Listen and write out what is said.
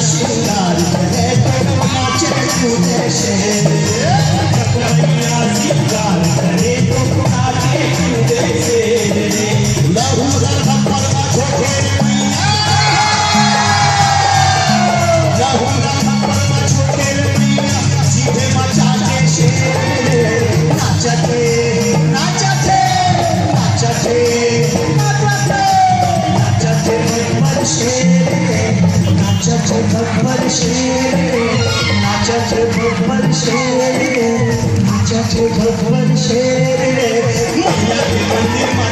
श्रृंगार करे तो नाचे कूदे शेर मैया श्रृंगार करे तो नाचे कूदे शेर लहू रंगपर छोटे मैया लहू रंगपर छोटे मैया सीधे मचाते शेर नाचते नाचते नाचते नाचते गब्बर शेर नाचते गब्बर शेर नाचते गब्बर शेर नाचते गब्बर शेर मैया के मंदिर